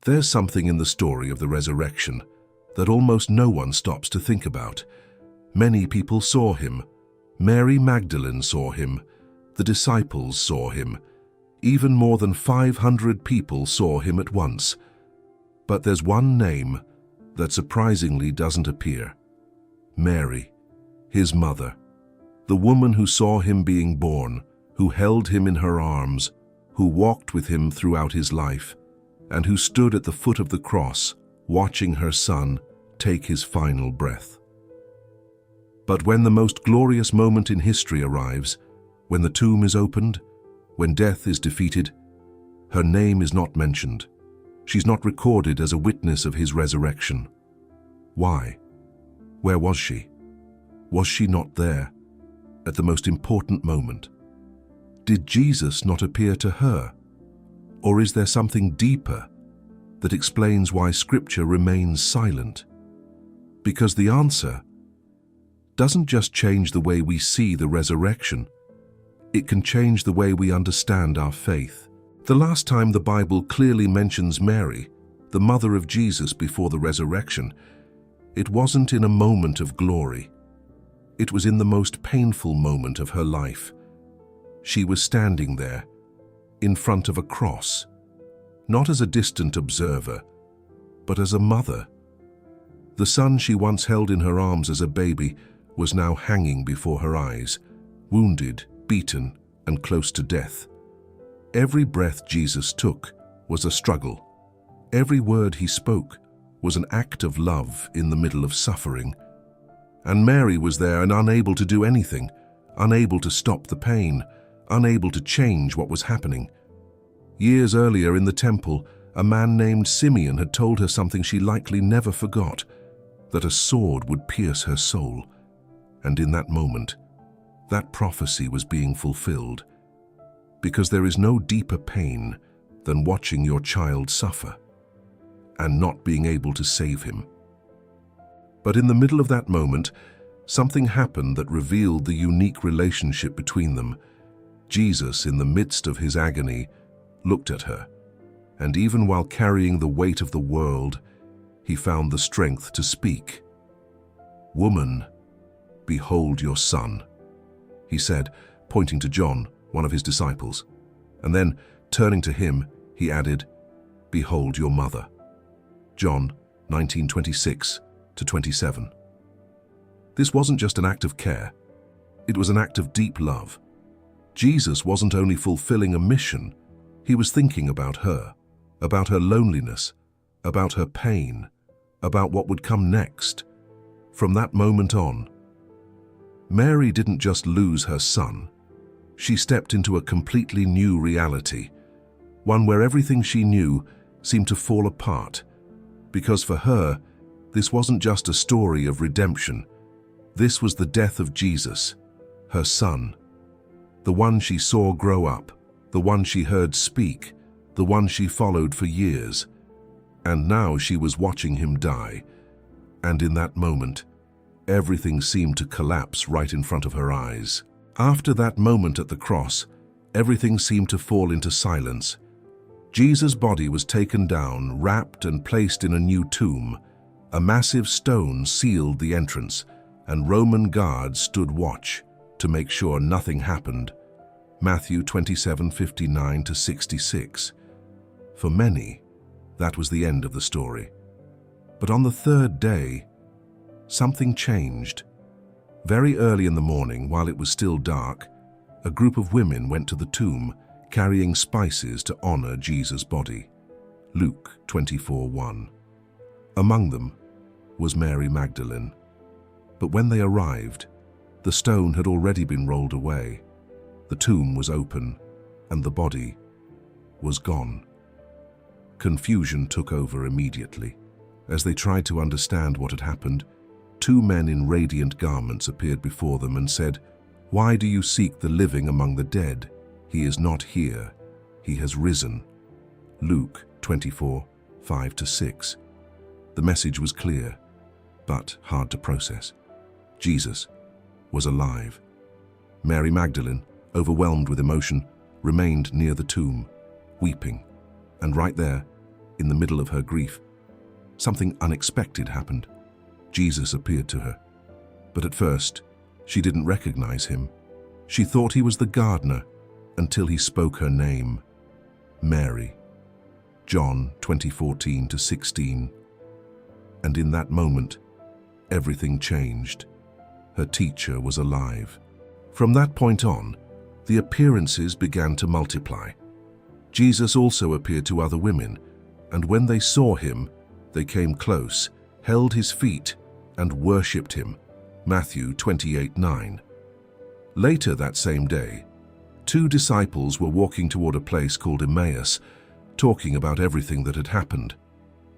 There's something in the story of the resurrection that almost no one stops to think about. Many people saw him. Mary Magdalene saw him. The disciples saw him. Even more than 500 people saw him at once. But there's one name that surprisingly doesn't appear. Mary, his mother, the woman who saw him being born, who held him in her arms, who walked with him throughout his life, and who stood at the foot of the cross, watching her son take his final breath. But when the most glorious moment in history arrives, when the tomb is opened, when death is defeated, her name is not mentioned. She's not recorded as a witness of his resurrection. Why? Where was she? Was she not there at the most important moment? Did Jesus not appear to her? Or is there something deeper that explains why Scripture remains silent? Because the answer doesn't just change the way we see the resurrection, it can change the way we understand our faith. The last time the Bible clearly mentions Mary, the mother of Jesus before the resurrection, it wasn't in a moment of glory. It was in the most painful moment of her life. She was standing there, in front of a cross, not as a distant observer, but as a mother. The son she once held in her arms as a baby was now hanging before her eyes, wounded, beaten, and close to death. Every breath Jesus took was a struggle. Every word he spoke was an act of love in the middle of suffering. And Mary was there and unable to do anything, unable to stop the pain, unable to change what was happening. Years earlier in the temple, a man named Simeon had told her something she likely never forgot, that a sword would pierce her soul. And in that moment, that prophecy was being fulfilled. Because there is no deeper pain than watching your child suffer and not being able to save him. But in the middle of that moment, something happened that revealed the unique relationship between them. Jesus, in the midst of his agony, looked at her, and even while carrying the weight of the world, he found the strength to speak. "Woman, behold your son," he said, pointing to John, one of his disciples. And then, turning to him, he added, "Behold your mother." John 19:26-27. This wasn't just an act of care. It was an act of deep love. Jesus wasn't only fulfilling a mission, he was thinking about her loneliness, about her pain, about what would come next. From that moment on, Mary didn't just lose her son. She stepped into a completely new reality, one where everything she knew seemed to fall apart. Because for her, this wasn't just a story of redemption. This was the death of Jesus, her son, the one she saw grow up, the one she heard speak, the one she followed for years. And now she was watching him die. And in that moment, everything seemed to collapse right in front of her eyes. After that moment at the cross, everything seemed to fall into silence. Jesus' body was taken down, wrapped and placed in a new tomb. A massive stone sealed the entrance, and Roman guards stood watch to make sure nothing happened. Matthew 27:59-66. For many, that was the end of the story. But on the third day, something changed. Very early in the morning, while it was still dark, a group of women went to the tomb, carrying spices to honor Jesus' body. Luke 24:1. Among them was Mary Magdalene. But when they arrived, the stone had already been rolled away. The tomb was open, and the body was gone. Confusion took over immediately. As they tried to understand what had happened, two men in radiant garments appeared before them and said, "Why do you seek the living among the dead? He is not here. He has risen." Luke 24:5-6. The message was clear, but hard to process. Jesus was alive. Mary Magdalene, overwhelmed with emotion, remained near the tomb, weeping. And right there, in the middle of her grief, something unexpected happened. Jesus appeared to her. But at first, she didn't recognize him. She thought he was the gardener until he spoke her name, Mary. John 20:14-16. And in that moment, everything changed. Her teacher was alive. From that point on, the appearances began to multiply. Jesus also appeared to other women, and when they saw him, they came close, held his feet, and worshipped him. Matthew 28:9. Later that same day, 2 disciples were walking toward a place called Emmaus, talking about everything that had happened.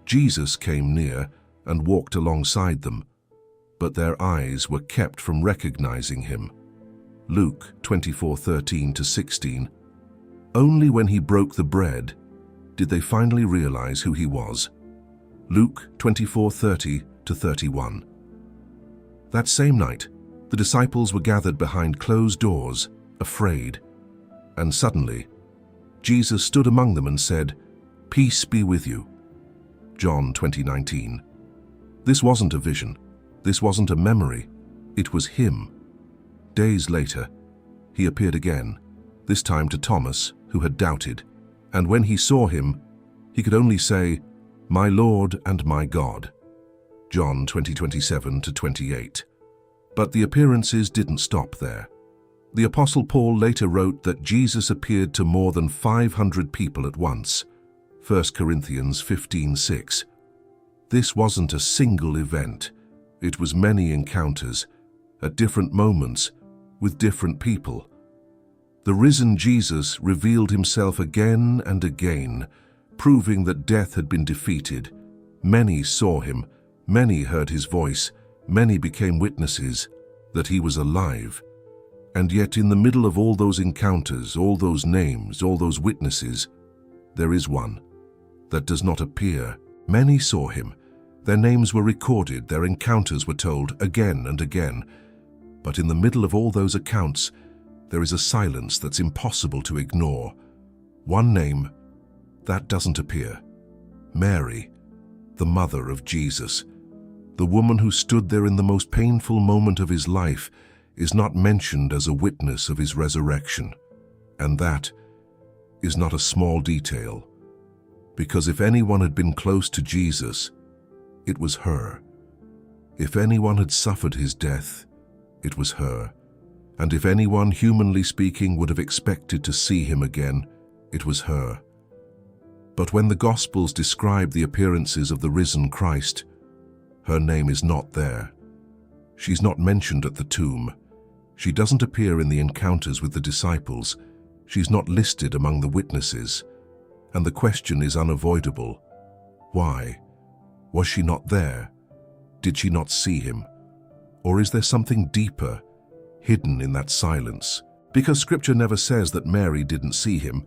Jesus came near and walked alongside them, but their eyes were kept from recognizing him. Luke 24:13-16. Only when he broke the bread did they finally realize who he was. Luke 24:30-31. That same night, the disciples were gathered behind closed doors, afraid. And suddenly, Jesus stood among them and said, "Peace be with you." John 20:19. This wasn't a vision. This wasn't a memory. It was him. Days later, he appeared again, this time to Thomas, who had doubted. And when he saw him, he could only say, "My Lord and my God." John 20:27-28. But the appearances didn't stop there. The Apostle Paul later wrote that Jesus appeared to more than 500 people at once. 1 Corinthians 15:6. This wasn't a single event. It was many encounters, at different moments, with different people. The risen Jesus revealed himself again and again, proving that death had been defeated. Many saw him, many heard his voice, many became witnesses that he was alive. And yet in the middle of all those encounters, all those names, all those witnesses, there is one that does not appear. Many saw him. Their names were recorded, their encounters were told again and again. But in the middle of all those accounts, there is a silence that's impossible to ignore. One name that doesn't appear. Mary, the mother of Jesus. The woman who stood there in the most painful moment of his life is not mentioned as a witness of his resurrection. And that is not a small detail, because if anyone had been close to Jesus, it was her. If anyone had suffered his death, it was her. And if anyone, humanly speaking, would have expected to see him again, it was her. But when the Gospels describe the appearances of the risen Christ, her name is not there. She's not mentioned at the tomb. She doesn't appear in the encounters with the disciples. She's not listed among the witnesses. And the question is unavoidable. Why? Was she not there? Did she not see him? Or is there something deeper, hidden in that silence? Because Scripture never says that Mary didn't see him,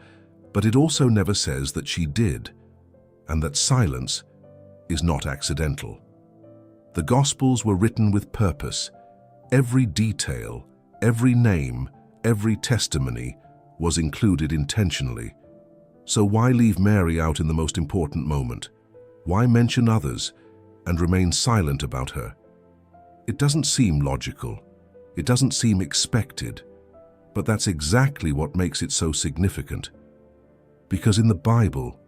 but it also never says that she did, and that silence is not accidental. The Gospels were written with purpose. Every detail, every name, every testimony was included intentionally. So why leave Mary out in the most important moment? Why mention others and remain silent about her? It doesn't seem logical. It doesn't seem expected. But that's exactly what makes it so significant. Because in the Bible,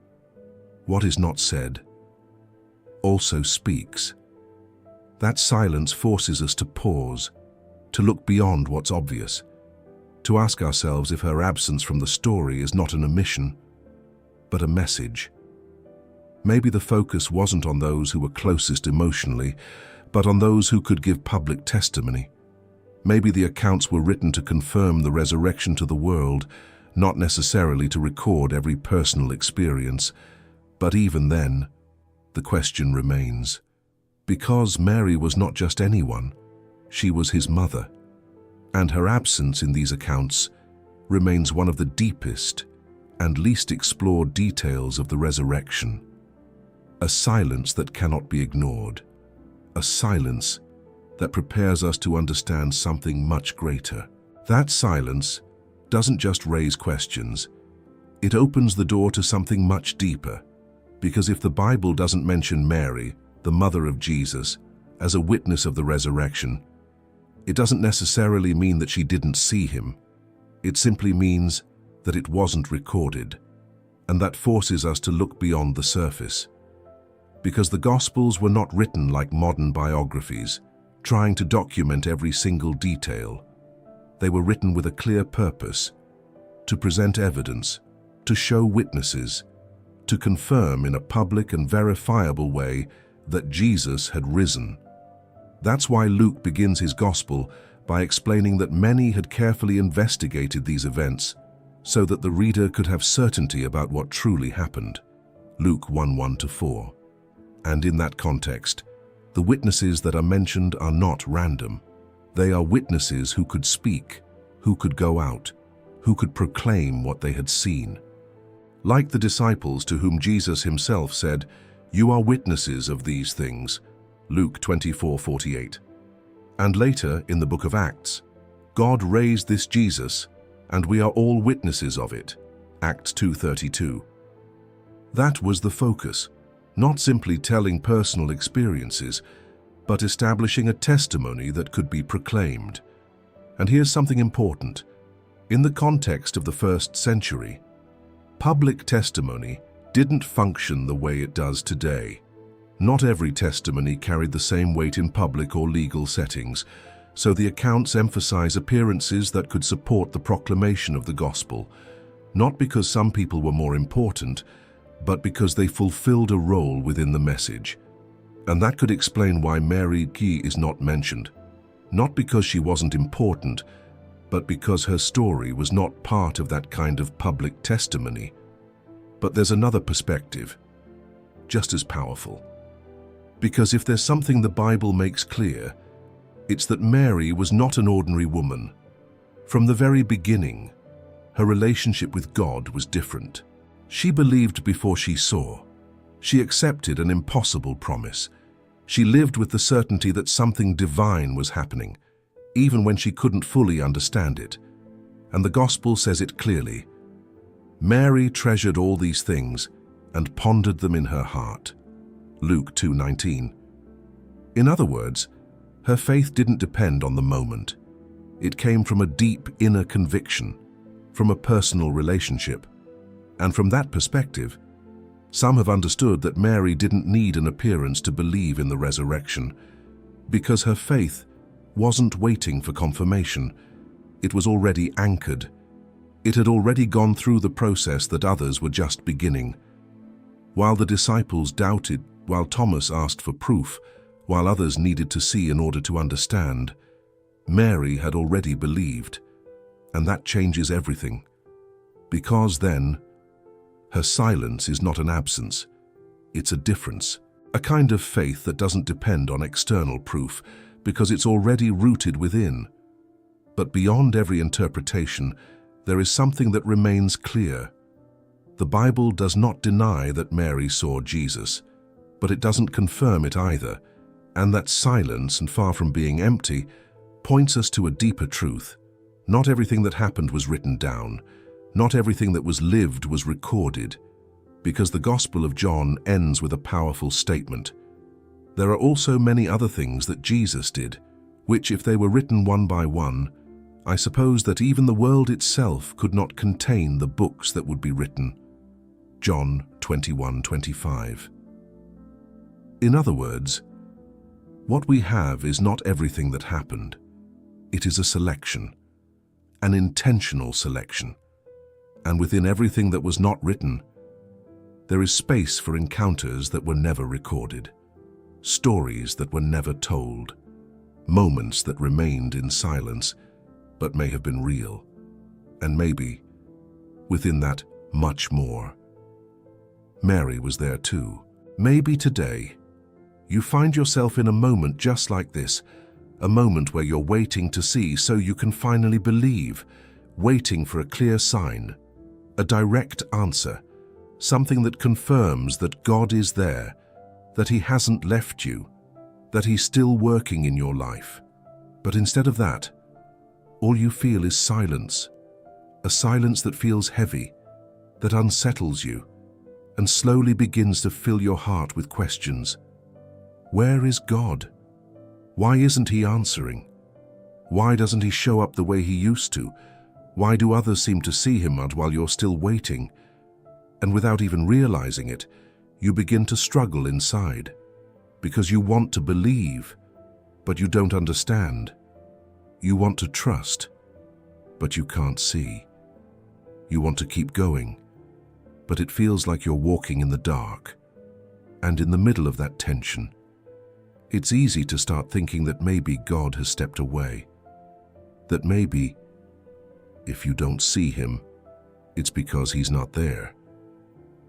what is not said also speaks. That silence forces us to pause, to look beyond what's obvious, to ask ourselves if her absence from the story is not an omission, but a message. Maybe the focus wasn't on those who were closest emotionally, but on those who could give public testimony. Maybe the accounts were written to confirm the resurrection to the world, not necessarily to record every personal experience. But even then, the question remains. Because Mary was not just anyone, she was his mother, and her absence in these accounts remains one of the deepest and least explored details of the resurrection. A silence that cannot be ignored, a silence that prepares us to understand something much greater. That silence doesn't just raise questions, it opens the door to something much deeper, Because if the Bible doesn't mention Mary, the mother of Jesus, as a witness of the resurrection, it doesn't necessarily mean that she didn't see him. It simply means that it wasn't recorded, and that forces us to look beyond the surface. Because the Gospels were not written like modern biographies, trying to document every single detail. They were written with a clear purpose: to present evidence, to show witnesses, to confirm in a public and verifiable way that Jesus had risen. That's why Luke begins his Gospel by explaining that many had carefully investigated these events so that the reader could have certainty about what truly happened. Luke 1:1-4. And in that context, the witnesses that are mentioned are not random. They are witnesses who could speak, who could go out, who could proclaim what they had seen. Like the disciples to whom Jesus himself said, "You are witnesses of these things," Luke 24:48. And later, in the book of Acts, God raised this Jesus, and we are all witnesses of it, Acts 2:32. That was the focus, not simply telling personal experiences, but establishing a testimony that could be proclaimed. And here's something important. In the context of the first century, public testimony didn't function the way it does today. Not every testimony carried the same weight in public or legal settings, so the accounts emphasize appearances that could support the proclamation of the gospel, not because some people were more important, but because they fulfilled a role within the message. And that could explain why Mary is not mentioned, not because she wasn't important, but because her story was not part of that kind of public testimony. But there's another perspective, just as powerful. Because if there's something the Bible makes clear, it's that Mary was not an ordinary woman. From the very beginning, her relationship with God was different. She believed before she saw. She accepted an impossible promise. She lived with the certainty that something divine was happening, even when she couldn't fully understand it. And the Gospel says it clearly. Mary treasured all these things and pondered them in her heart. Luke 2:19. In other words, her faith didn't depend on the moment. It came from a deep inner conviction, from a personal relationship. And from that perspective, some have understood that Mary didn't need an appearance to believe in the resurrection, because her faith wasn't waiting for confirmation. It was already anchored. It had already gone through the process that others were just beginning. While the disciples doubted, while Thomas asked for proof, while others needed to see in order to understand, Mary had already believed. And that changes everything. Because then, her silence is not an absence, it's a difference, a kind of faith that doesn't depend on external proof, because it's already rooted within. But beyond every interpretation, there is something that remains clear. The Bible does not deny that Mary saw Jesus, but it doesn't confirm it either, and that silence, and far from being empty, points us to a deeper truth. Not everything that happened was written down. Not everything that was lived was recorded, because the Gospel of John ends with a powerful statement. There are also many other things that Jesus did, which, if they were written one by one, I suppose that even the world itself could not contain the books that would be written. John 21:25. In other words, what we have is not everything that happened. It is a selection, an intentional selection. And within everything that was not written, there is space for encounters that were never recorded, stories that were never told, moments that remained in silence but may have been real, and maybe, within that, much more. Mary was there too. Maybe today, you find yourself in a moment just like this, a moment where you're waiting to see so you can finally believe, waiting for a clear sign, a direct answer, something that confirms that God is there, that He hasn't left you, that He's still working in your life. But instead of that, all you feel is silence, a silence that feels heavy, that unsettles you, and slowly begins to fill your heart with questions. Where is God? Why isn't he answering? Why doesn't he show up the way he used to? Why do others seem to see him while you're still waiting? And without even realizing it, you begin to struggle inside, because you want to believe, but you don't understand. You want to trust, but you can't see. You want to keep going, but it feels like you're walking in the dark. And in the middle of that tension, it's easy to start thinking that maybe God has stepped away. That maybe, if you don't see him, it's because he's not there.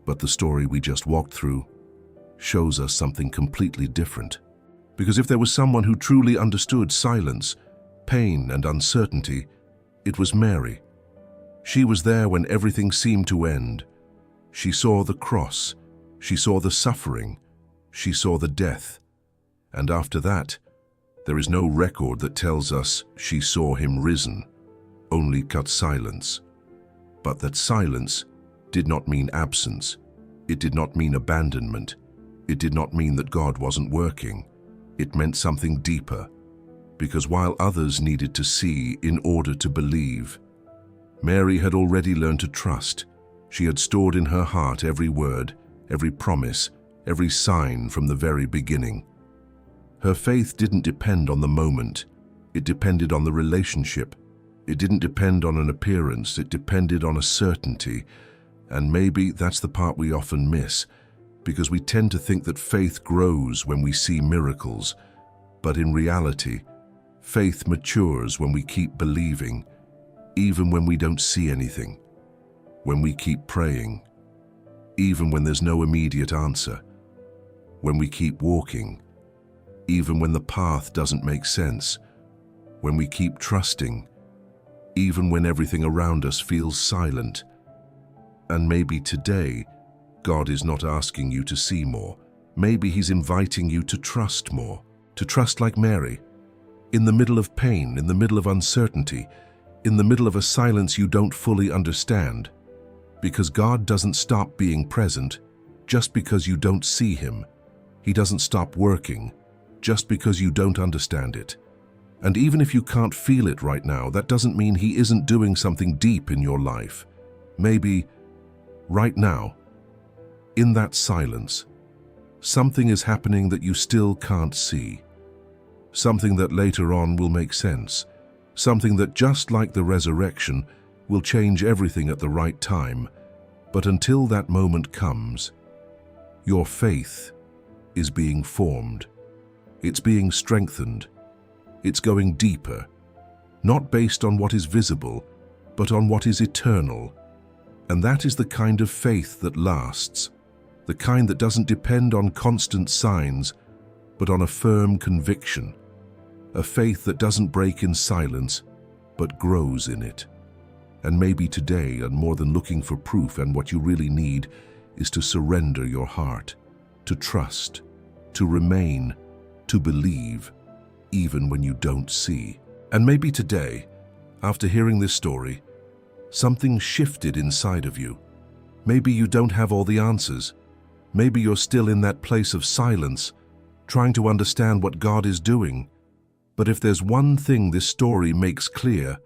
But the story we just walked through shows us something completely different. Because if there was someone who truly understood silence, pain, and uncertainty, it was Mary. She was there when everything seemed to end. She saw the cross, she saw the suffering, she saw the death. And after that, there is no record that tells us she saw him risen, only cut silence. But that silence did not mean absence. It did not mean abandonment. It did not mean that God wasn't working. It meant something deeper. Because while others needed to see in order to believe, Mary had already learned to trust. She had stored in her heart every word, every promise, every sign from the very beginning. Her faith didn't depend on the moment. It depended on the relationship. It didn't depend on an appearance. It depended on a certainty. And maybe that's the part we often miss, because we tend to think that faith grows when we see miracles. But in reality, faith matures when we keep believing, even when we don't see anything. When we keep praying, even when there's no immediate answer. When we keep walking, even when the path doesn't make sense. When we keep trusting, even when everything around us feels silent. And maybe today, God is not asking you to see more. Maybe he's inviting you to trust more, to trust like Mary. In the middle of pain, in the middle of uncertainty, in the middle of a silence you don't fully understand. Because God doesn't stop being present just because you don't see him. He doesn't stop working just because you don't understand it. And even if you can't feel it right now, that doesn't mean he isn't doing something deep in your life. Maybe right now, in that silence, something is happening that you still can't see. Something that later on will make sense. Something that, just like the resurrection, will change everything at the right time. But until that moment comes, your faith is being formed. It's being strengthened. It's going deeper, not based on what is visible, but on what is eternal. And that is the kind of faith that lasts, the kind that doesn't depend on constant signs, but on a firm conviction, a faith that doesn't break in silence, but grows in it. And maybe today, and more than looking for proof, and what you really need is to surrender your heart, to trust, to remain, to believe, even when you don't see. And maybe today, after hearing this story, something shifted inside of you. Maybe you don't have all the answers. Maybe you're still in that place of silence, trying to understand what God is doing. But if there's one thing this story makes clear,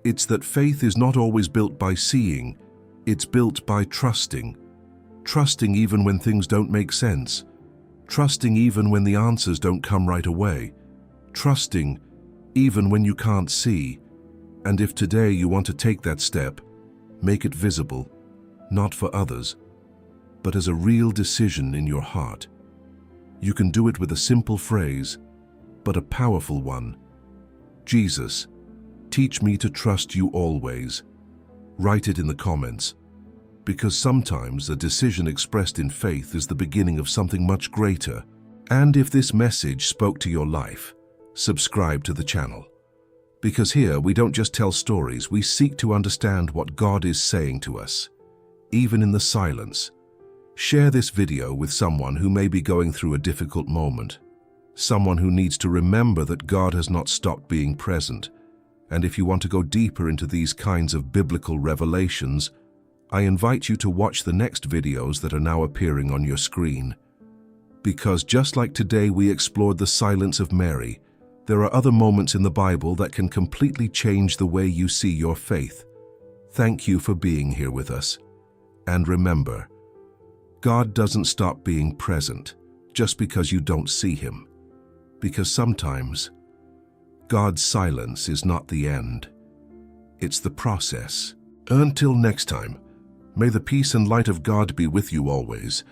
it's that faith is not always built by seeing, it's built by trusting. Trusting even when things don't make sense. Trusting even when the answers don't come right away. Trusting even when you can't see. And if today you want to take that step, make it visible, not for others, but as a real decision in your heart. You can do it with a simple phrase, but a powerful one. Jesus, teach me to trust you always. Write it in the comments, because sometimes a decision expressed in faith is the beginning of something much greater. And if this message spoke to your life, subscribe to the channel. Because here we don't just tell stories, we seek to understand what God is saying to us, even in the silence. Share this video with someone who may be going through a difficult moment, someone who needs to remember that God has not stopped being present. And if you want to go deeper into these kinds of biblical revelations, I invite you to watch the next videos that are now appearing on your screen. Because just like today we explored the silence of Mary, there are other moments in the Bible that can completely change the way you see your faith. Thank you for being here with us. And remember, God doesn't stop being present just because you don't see Him. Because sometimes, God's silence is not the end. It's the process. Until next time, may the peace and light of God be with you always.